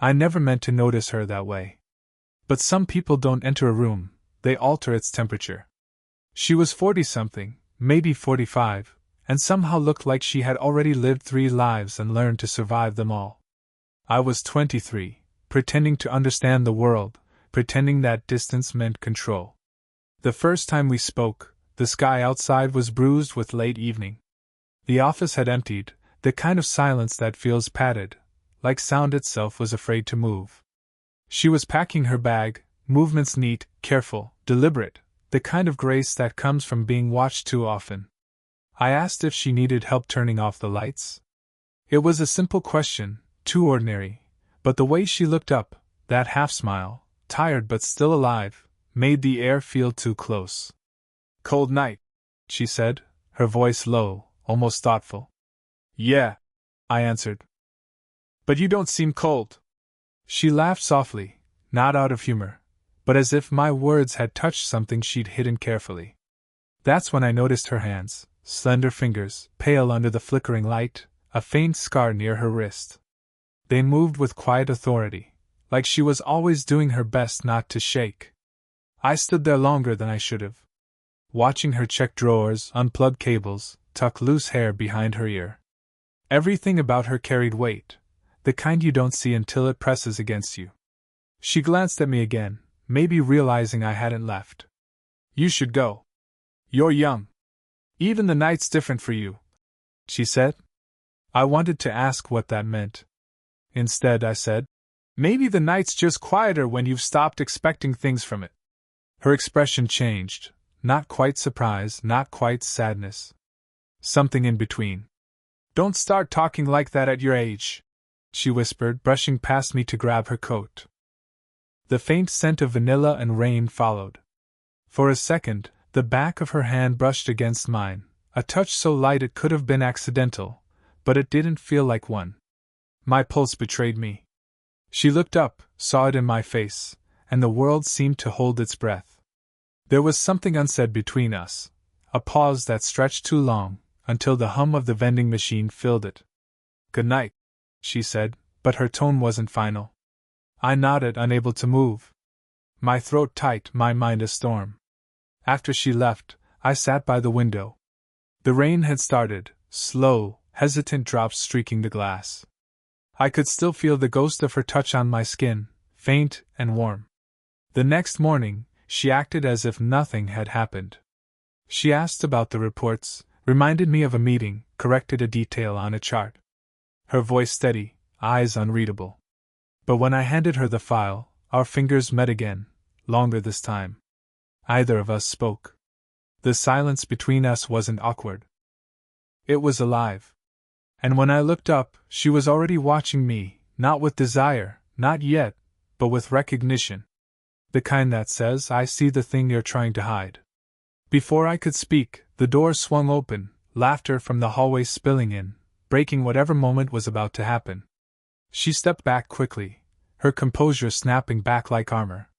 I never meant to notice her that way. But some people don't enter a room, they alter its temperature. She was 40-something, maybe 45, and somehow looked like she had already lived 3 lives and learned to survive them all. I was 23, pretending to understand the world, pretending that distance meant control. The first time we spoke, the sky outside was bruised with late evening. The office had emptied, the kind of silence that feels padded, like sound itself was afraid to move. She was packing her bag, movements neat, careful, deliberate, the kind of grace that comes from being watched too often. I asked if she needed help turning off the lights. It was a simple question, too ordinary, but the way she looked up, that half-smile, tired but still alive, made the air feel too close. "Cold night," she said, her voice low, almost thoughtful. "Yeah," I answered. "But you don't seem cold." She laughed softly, not out of humor, but as if my words had touched something she'd hidden carefully. That's when I noticed her hands, slender fingers, pale under the flickering light, a faint scar near her wrist. They moved with quiet authority, like she was always doing her best not to shake. I stood there longer than I should have, watching her check drawers, unplug cables, tuck loose hair behind her ear. Everything about her carried weight, the kind you don't see until it presses against you. She glanced at me again, maybe realizing I hadn't left. "You should go. You're young. Even the night's different for you," she said. I wanted to ask what that meant. Instead, I said, "Maybe the night's just quieter when you've stopped expecting things from it." Her expression changed, not quite surprise, not quite sadness. Something in between. "Don't start talking like that at your age," she whispered, brushing past me to grab her coat. The faint scent of vanilla and rain followed. For a second, the back of her hand brushed against mine, a touch so light it could have been accidental, but it didn't feel like one. My pulse betrayed me. She looked up, saw it in my face, and the world seemed to hold its breath. There was something unsaid between us, a pause that stretched too long, until the hum of the vending machine filled it. "Good night," she said, but her tone wasn't final. I nodded, unable to move. My throat tight, my mind a storm. After she left, I sat by the window. The rain had started, slow, hesitant drops streaking the glass. I could still feel the ghost of her touch on my skin, faint and warm. The next morning, she acted as if nothing had happened. She asked about the reports, reminded me of a meeting, corrected a detail on a chart. Her voice steady, eyes unreadable. But when I handed her the file, our fingers met again, longer this time. Either of us spoke. The silence between us wasn't awkward. It was alive. And when I looked up, she was already watching me, not with desire, not yet, but with recognition. The kind that says, "I see the thing you're trying to hide." Before I could speak, the door swung open, laughter from the hallway spilling in, breaking whatever moment was about to happen. She stepped back quickly, her composure snapping back like armor.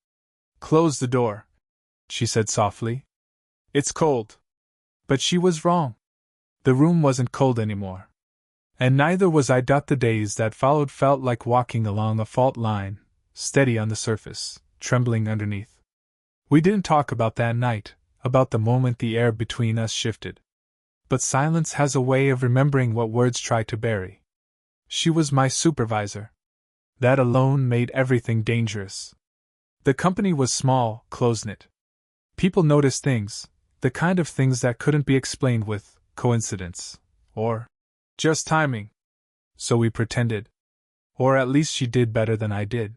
"Close the door," she said softly. "It's cold." But she was wrong. The room wasn't cold anymore. And neither was I. The days that followed felt like walking along a fault line, steady on the surface, trembling underneath. We didn't talk about that night, about the moment the air between us shifted. But silence has a way of remembering what words try to bury. She was my supervisor. That alone made everything dangerous. The company was small, close-knit. People noticed things, the kind of things that couldn't be explained with coincidence, or just timing. So we pretended. Or at least she did better than I did.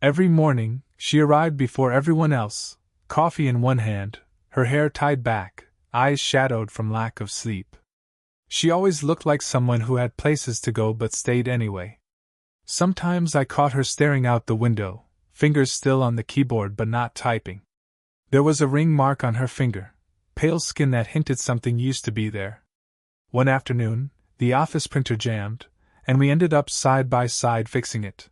Every morning, she arrived before everyone else, coffee in one hand, her hair tied back, eyes shadowed from lack of sleep. She always looked like someone who had places to go but stayed anyway. Sometimes I caught her staring out the window, fingers still on the keyboard but not typing. There was a ring mark on her finger, pale skin that hinted something used to be there. One afternoon, the office printer jammed, and we ended up side by side fixing it.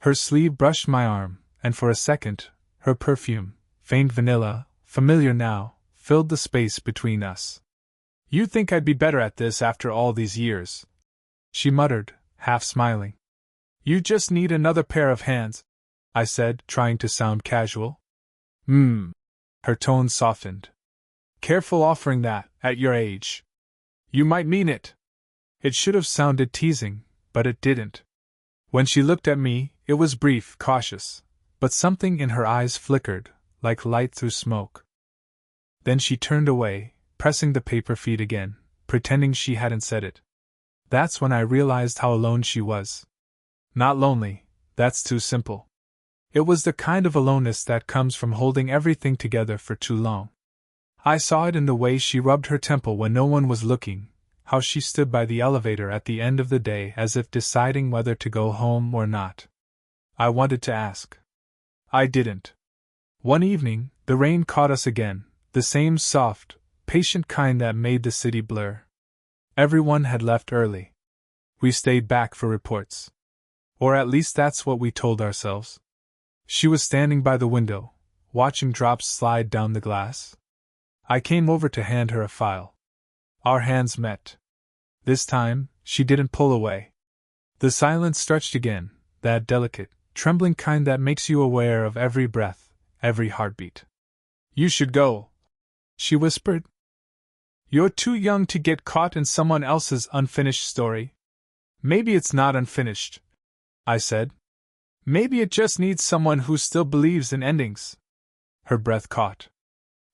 Her sleeve brushed my arm, and for a second, her perfume, faint vanilla, familiar now, filled the space between us. "You'd think I'd be better at this after all these years," she muttered, half smiling. You just need another pair of hands, I said, trying to sound casual. Her tone softened. Careful offering that, at your age. You might mean it. It should have sounded teasing, but it didn't. When she looked at me, it was brief, cautious, but something in her eyes flickered, like light through smoke. Then she turned away, pressing the paper feed again, pretending she hadn't said it. That's when I realized how alone she was. Not lonely, that's too simple. It was the kind of aloneness that comes from holding everything together for too long. I saw it in the way she rubbed her temple when no one was looking, how she stood by the elevator at the end of the day as if deciding whether to go home or not. I wanted to ask. I didn't. One evening, the rain caught us again, the same soft, patient kind that made the city blur. Everyone had left early. We stayed back for reports. Or at least that's what we told ourselves. She was standing by the window, watching drops slide down the glass. I came over to hand her a file. Our hands met. This time, she didn't pull away. The silence stretched again, that delicate, trembling kind that makes you aware of every breath, every heartbeat. You should go, she whispered. You're too young to get caught in someone else's unfinished story. Maybe it's not unfinished, I said. Maybe it just needs someone who still believes in endings. Her breath caught.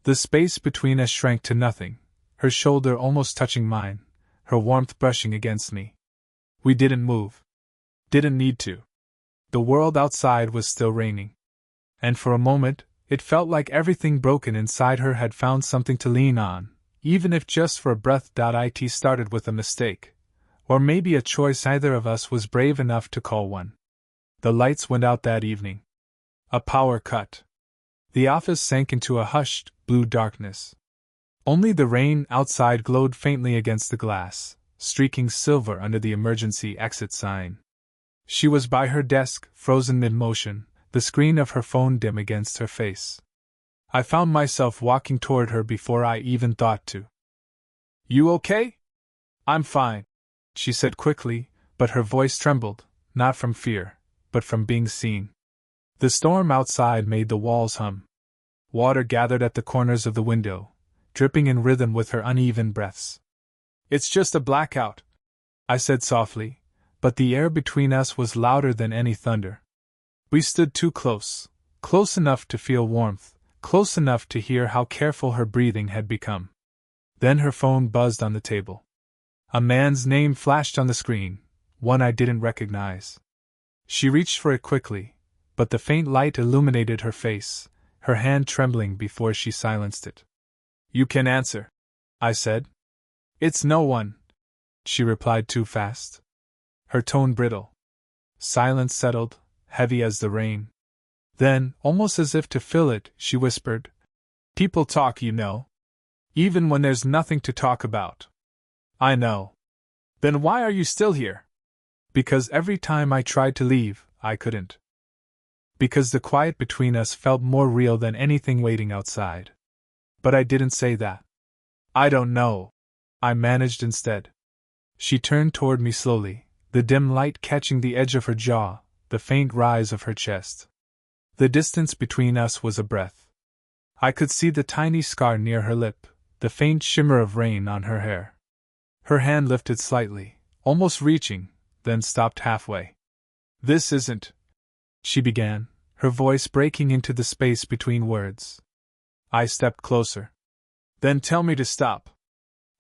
The space between us shrank to nothing, her shoulder almost touching mine, her warmth brushing against me. We didn't move. Didn't need to. The world outside was still raining. And for a moment, it felt like everything broken inside her had found something to lean on, even if just for a breath. It started with a mistake. Or maybe a choice neither of us was brave enough to call one. The lights went out that evening. A power cut. The office sank into a hushed, blue darkness. Only the rain outside glowed faintly against the glass, streaking silver under the emergency exit sign. She was by her desk, frozen mid-motion, the screen of her phone dim against her face. I found myself walking toward her before I even thought to. You okay? I'm fine, she said quickly, but her voice trembled, not from fear, but from being seen. The storm outside made the walls hum. Water gathered at the corners of the window, dripping in rhythm with her uneven breaths. It's just a blackout, I said softly, but the air between us was louder than any thunder. We stood too close, close enough to feel warmth, close enough to hear how careful her breathing had become. Then her phone buzzed on the table. A man's name flashed on the screen, one I didn't recognize. She reached for it quickly, but the faint light illuminated her face, her hand trembling before she silenced it. You can answer, I said. It's no one, she replied too fast. Her tone brittle. Silence settled, heavy as the rain. Then, almost as if to fill it, she whispered, People talk, you know. Even when there's nothing to talk about. I know. Then why are you still here? Because every time I tried to leave, I couldn't. Because the quiet between us felt more real than anything waiting outside. But I didn't say that. I don't know, I managed instead. She turned toward me slowly, the dim light catching the edge of her jaw, the faint rise of her chest. The distance between us was a breath. I could see the tiny scar near her lip, the faint shimmer of rain on her hair. Her hand lifted slightly, almost reaching, then stopped halfway. This isn't, she began, her voice breaking into the space between words. I stepped closer. Then tell me to stop.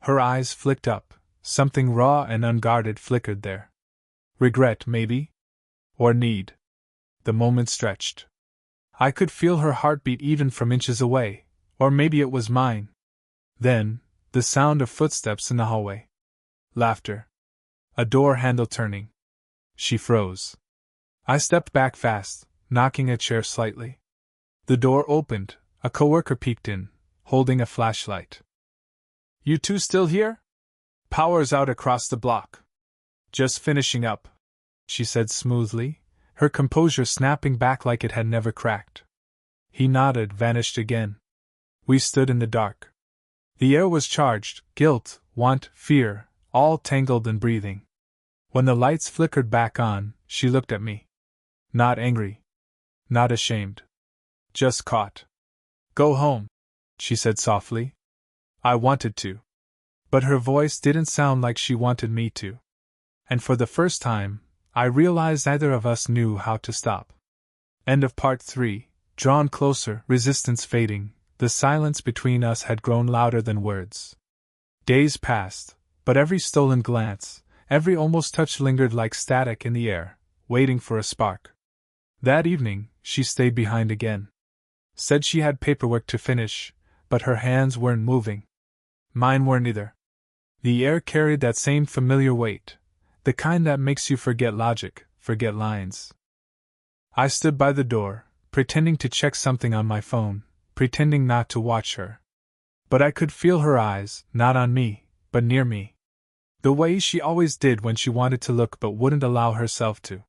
Her eyes flicked up, something raw and unguarded flickered there. Regret, maybe? Or need? The moment stretched. I could feel her heartbeat even from inches away, or maybe it was mine. Then, the sound of footsteps in the hallway. Laughter. A door handle turning. She froze. I stepped back fast, knocking a chair slightly. The door opened, a coworker peeked in, holding a flashlight. You two still here? Power's out across the block. Just finishing up, she said smoothly, her composure snapping back like it had never cracked. He nodded, vanished again. We stood in the dark. The air was charged, guilt, want, fear, all tangled and breathing. When the lights flickered back on, she looked at me. Not angry. Not ashamed. Just caught. Go home, she said softly. I wanted to. But her voice didn't sound like she wanted me to. And for the first time, I realized neither of us knew how to stop. End of part 3. Drawn closer, resistance fading, the silence between us had grown louder than words. Days passed, but every stolen glance, every almost touch lingered like static in the air, waiting for a spark. That evening, she stayed behind again. Said she had paperwork to finish, but her hands weren't moving. Mine weren't either. The air carried that same familiar weight, the kind that makes you forget logic, forget lines. I stood by the door, pretending to check something on my phone, pretending not to watch her. But I could feel her eyes, not on me, but near me. The way she always did when she wanted to look but wouldn't allow herself to.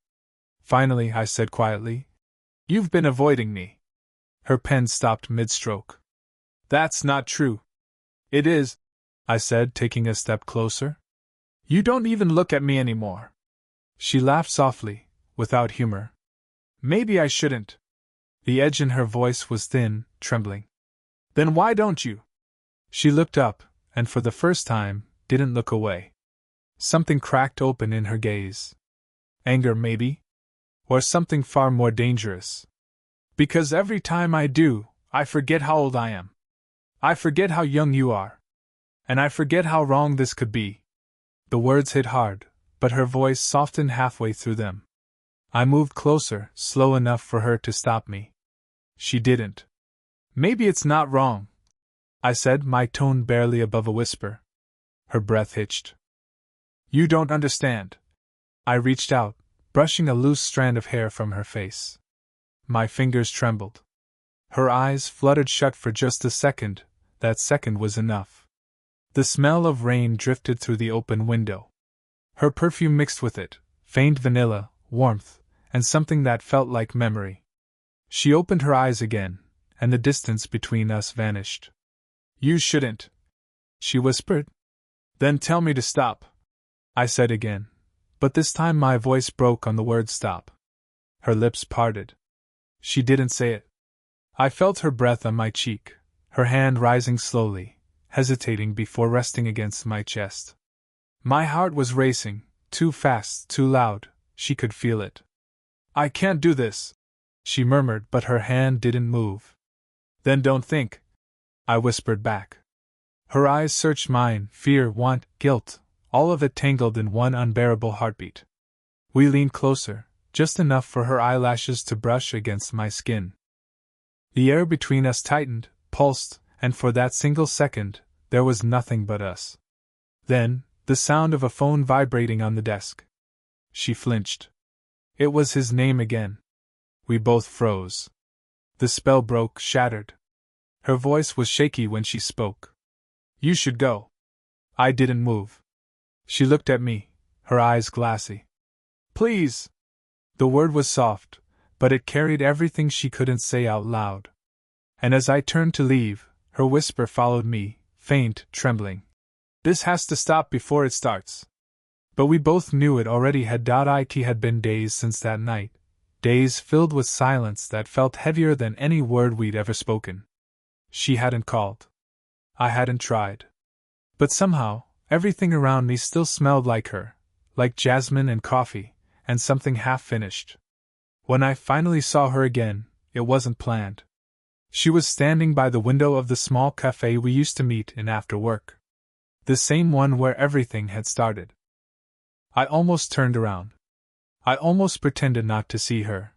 Finally, I said quietly, "You've been avoiding me." Her pen stopped mid-stroke. "That's not true." "It is," I said, taking a step closer. "You don't even look at me anymore." She laughed softly, without humor. "Maybe I shouldn't." The edge in her voice was thin, trembling. "Then why don't you?" She looked up, and for the first time, didn't look away. Something cracked open in her gaze. Anger, maybe? Or something far more dangerous. "Because every time I do, I forget how old I am. I forget how young you are. And I forget how wrong this could be." The words hit hard, but her voice softened halfway through them. I moved closer, slow enough for her to stop me. She didn't. "Maybe it's not wrong," I said, my tone barely above a whisper. Her breath hitched. "You don't understand." I reached out, brushing a loose strand of hair from her face. My fingers trembled. Her eyes fluttered shut for just a second. That second was enough. The smell of rain drifted through the open window. Her perfume mixed with it, faint vanilla, warmth, and something that felt like memory. She opened her eyes again, and the distance between us vanished. "You shouldn't," she whispered. "Then tell me to stop," I said again, but this time my voice broke on the word stop. Her lips parted. She didn't say it. I felt her breath on my cheek, her hand rising slowly, hesitating before resting against my chest. My heart was racing, too fast, too loud, she could feel it. "I can't do this," she murmured, but her hand didn't move. "Then don't think," I whispered back. Her eyes searched mine, fear, want, guilt, all of it tangled in one unbearable heartbeat. We leaned closer, just enough for her eyelashes to brush against my skin. The air between us tightened, pulsed, and for that single second, there was nothing but us. Then, the sound of a phone vibrating on the desk. She flinched. It was his name again. We both froze. The spell broke, shattered. Her voice was shaky when she spoke. "You should go." I didn't move. She looked at me, her eyes glassy. "Please." The word was soft, but it carried everything she couldn't say out loud. And as I turned to leave, her whisper followed me, faint, trembling. "This has to stop before it starts." But we both knew it already had. It had been days since that night, days filled with silence that felt heavier than any word we'd ever spoken. She hadn't called. I hadn't tried. But somehow, everything around me still smelled like her, like jasmine and coffee, and something half-finished. When I finally saw her again, it wasn't planned. She was standing by the window of the small cafe we used to meet in after work. The same one where everything had started. I almost turned around. I almost pretended not to see her.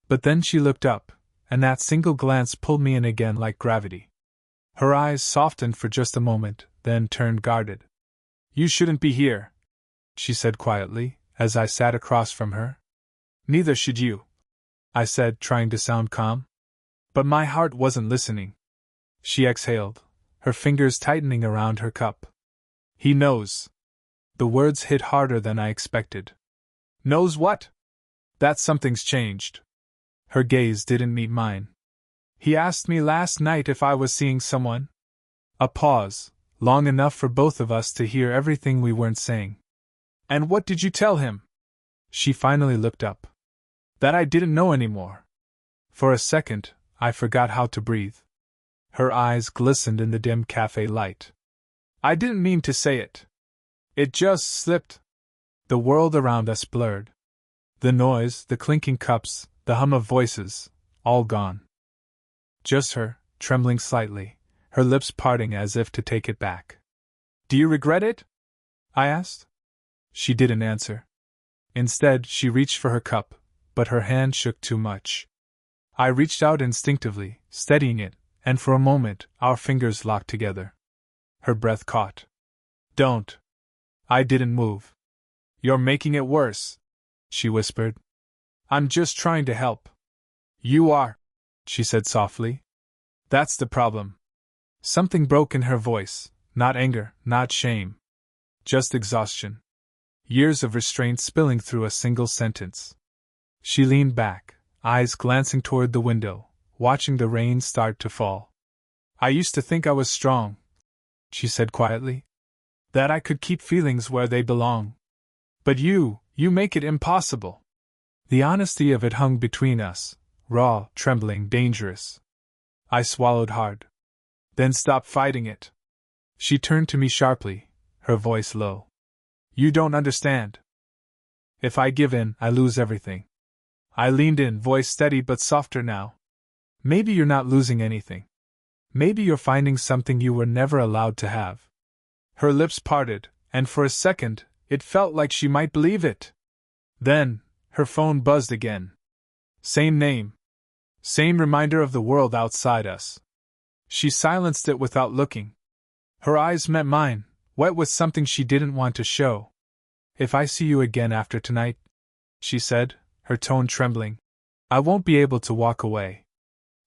But then she looked up, and that single glance pulled me in again like gravity. Her eyes softened for just a moment, then turned guarded. "You shouldn't be here," she said quietly, as I sat across from her. "Neither should you," I said, trying to sound calm. But my heart wasn't listening. She exhaled, her fingers tightening around her cup. "He knows." The words hit harder than I expected. "Knows what?" "That something's changed." Her gaze didn't meet mine. "He asked me last night if I was seeing someone." A pause, long enough for both of us to hear everything we weren't saying. And what did you tell him? She finally looked up. That I didn't know anymore. For a second, I forgot how to breathe. Her eyes glistened in the dim cafe light. I didn't mean to say it. It just slipped. The world around us blurred. The noise, the clinking cups, the hum of voices, all gone. Just her, trembling slightly, her lips parting as if to take it back. Do you regret it? I asked. She didn't answer. Instead, she reached for her cup, but her hand shook too much. I reached out instinctively, steadying it, and for a moment, our fingers locked together. Her breath caught. Don't. I didn't move. You're making it worse, she whispered. I'm just trying to help. You are, she said softly. That's the problem. Something broke in her voice, not anger, not shame. Just exhaustion. Years of restraint spilling through a single sentence. She leaned back, eyes glancing toward the window, watching the rain start to fall. I used to think I was strong, she said quietly. That I could keep feelings where they belong. But you make it impossible. The honesty of it hung between us, raw, trembling, dangerous. I swallowed hard. Then stopped fighting it. She turned to me sharply, her voice low. You don't understand. If I give in, I lose everything. I leaned in, voice steady but softer now. Maybe you're not losing anything. Maybe you're finding something you were never allowed to have. Her lips parted, and for a second, it felt like she might believe it. Then, her phone buzzed again. Same name. Same reminder of the world outside us. She silenced it without looking. Her eyes met mine, wet with something she didn't want to show. If I see you again after tonight, she said, her tone trembling, I won't be able to walk away.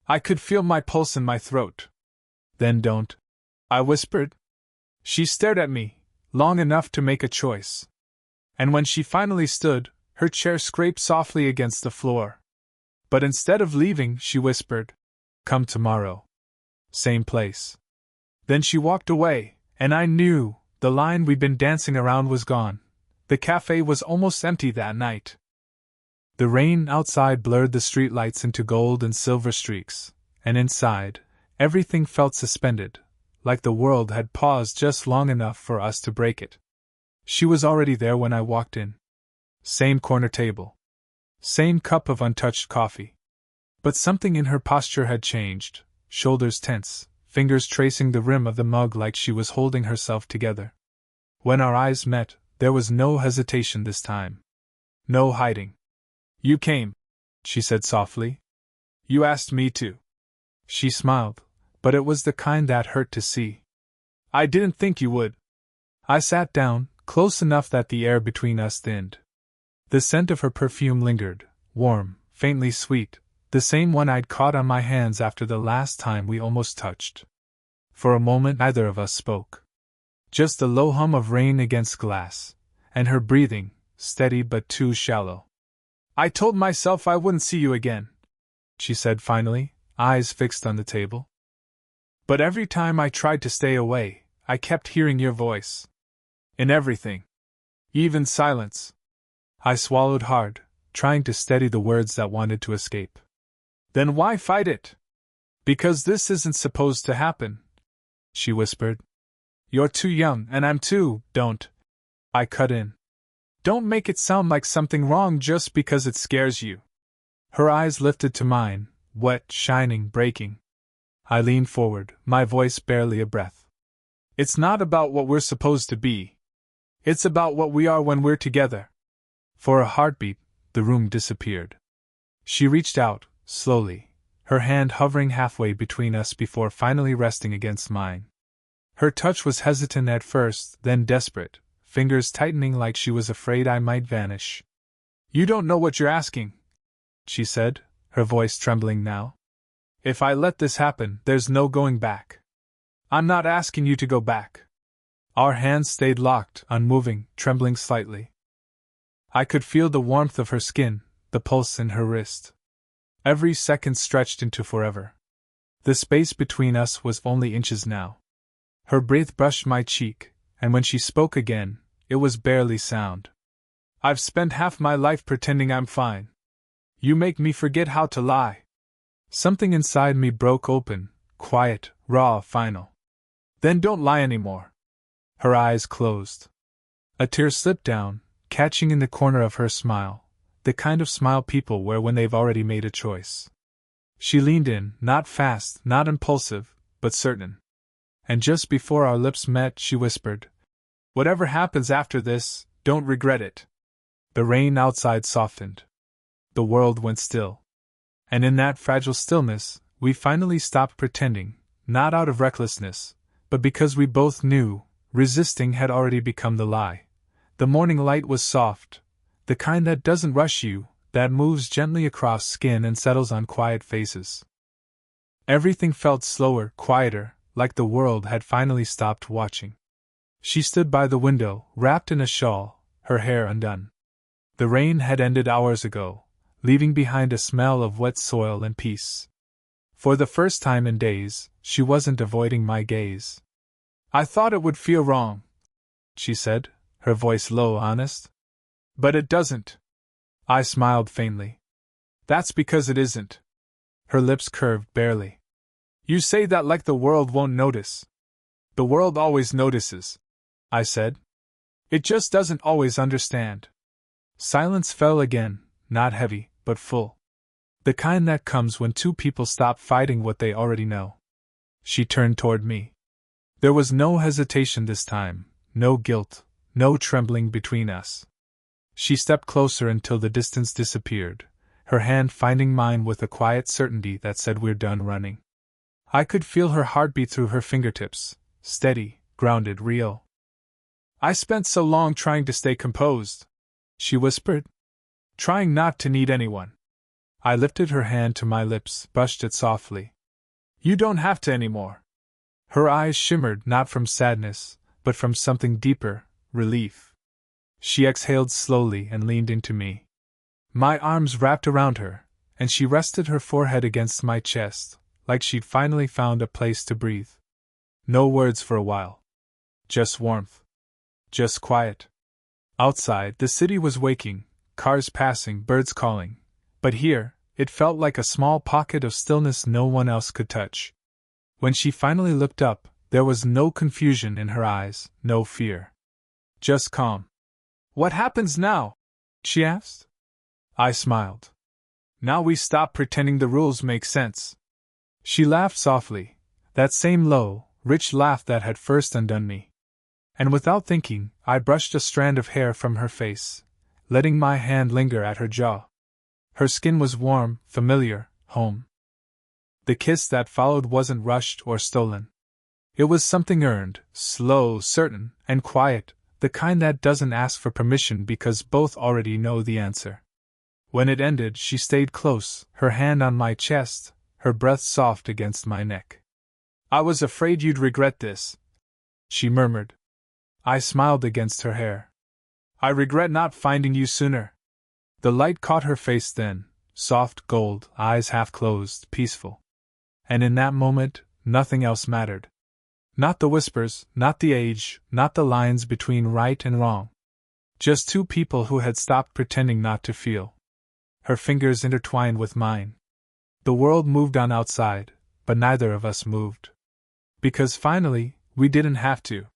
I could feel my pulse in my throat. Then don't, I whispered. She stared at me, long enough to make a choice. And when she finally stood, her chair scraped softly against the floor. But instead of leaving, she whispered, Come tomorrow. Same place. Then she walked away, and I knew the line we'd been dancing around was gone. The cafe was almost empty that night. The rain outside blurred the streetlights into gold and silver streaks, and inside, everything felt suspended, like the world had paused just long enough for us to break it. She was already there when I walked in. Same corner table. Same cup of untouched coffee. But something in her posture had changed, shoulders tense, fingers tracing the rim of the mug like she was holding herself together. When our eyes met, there was no hesitation this time. No hiding. You came, she said softly. You asked me to. She smiled, but it was the kind that hurt to see. I didn't think you would. I sat down, close enough that the air between us thinned. The scent of her perfume lingered, warm, faintly sweet, the same one I'd caught on my hands after the last time we almost touched. For a moment neither of us spoke. Just the low hum of rain against glass, and her breathing, steady but too shallow. I told myself I wouldn't see you again, she said finally, eyes fixed on the table. But every time I tried to stay away, I kept hearing your voice. In everything. Even silence. I swallowed hard, trying to steady the words that wanted to escape. Then why fight it? Because this isn't supposed to happen, she whispered. You're too young and I'm too, don't. I cut in. Don't make it sound like something wrong just because it scares you. Her eyes lifted to mine, wet, shining, breaking. I leaned forward, my voice barely a breath. It's not about what we're supposed to be. It's about what we are when we're together. For a heartbeat, the room disappeared. She reached out, slowly, her hand hovering halfway between us before finally resting against mine. Her touch was hesitant at first, then desperate, fingers tightening like she was afraid I might vanish. You don't know what you're asking, she said, her voice trembling now. If I let this happen, there's no going back. I'm not asking you to go back. Our hands stayed locked, unmoving, trembling slightly. I could feel the warmth of her skin, the pulse in her wrist. Every second stretched into forever. The space between us was only inches now. Her breath brushed my cheek, and when she spoke again, it was barely sound. I've spent half my life pretending I'm fine. You make me forget how to lie. Something inside me broke open, quiet, raw, final. Then don't lie anymore. Her eyes closed. A tear slipped down, catching in the corner of her smile, the kind of smile people wear when they've already made a choice. She leaned in, not fast, not impulsive, but certain. And just before our lips met, she whispered, "Whatever happens after this, don't regret it." The rain outside softened. The world went still. And in that fragile stillness, we finally stopped pretending, not out of recklessness, but because we both knew, resisting had already become the lie. The morning light was soft, the kind that doesn't rush you, that moves gently across skin and settles on quiet faces. Everything felt slower, quieter, like the world had finally stopped watching. She stood by the window, wrapped in a shawl, her hair undone. The rain had ended hours ago, leaving behind a smell of wet soil and peace. For the first time in days, she wasn't avoiding my gaze. "I thought it would feel wrong," she said, her voice low, honest. "But it doesn't." I smiled faintly. "That's because it isn't." Her lips curved barely. "You say that like the world won't notice." "The world always notices," I said. "It just doesn't always understand." Silence fell again, not heavy, but full. The kind that comes when two people stop fighting what they already know. She turned toward me. There was no hesitation this time, no guilt, no trembling between us. She stepped closer until the distance disappeared, her hand finding mine with a quiet certainty that said we're done running. I could feel her heartbeat through her fingertips, steady, grounded, real. "I spent so long trying to stay composed," she whispered. "Trying not to need anyone." I lifted her hand to my lips, brushed it softly. "You don't have to anymore." Her eyes shimmered not from sadness, but from something deeper, relief. She exhaled slowly and leaned into me. My arms wrapped around her, and she rested her forehead against my chest, like she'd finally found a place to breathe. No words for a while. Just warmth. Just quiet. Outside, the city was waking, cars passing, birds calling. But here, it felt like a small pocket of stillness no one else could touch. When she finally looked up, there was no confusion in her eyes, no fear. Just calm. "What happens now?" she asked. I smiled. "Now we stop pretending the rules make sense." She laughed softly, that same low, rich laugh that had first undone me. And without thinking, I brushed a strand of hair from her face, letting my hand linger at her jaw. Her skin was warm, familiar, home. The kiss that followed wasn't rushed or stolen. It was something earned, slow, certain, and quiet, the kind that doesn't ask for permission because both already know the answer. When it ended, she stayed close, her hand on my chest, her breath soft against my neck. "I was afraid you'd regret this," she murmured. I smiled against her hair. "I regret not finding you sooner." The light caught her face then, soft gold, eyes half closed, peaceful. And in that moment, nothing else mattered. Not the whispers, not the age, not the lines between right and wrong. Just two people who had stopped pretending not to feel. Her fingers intertwined with mine. The world moved on outside, but neither of us moved. Because finally, we didn't have to.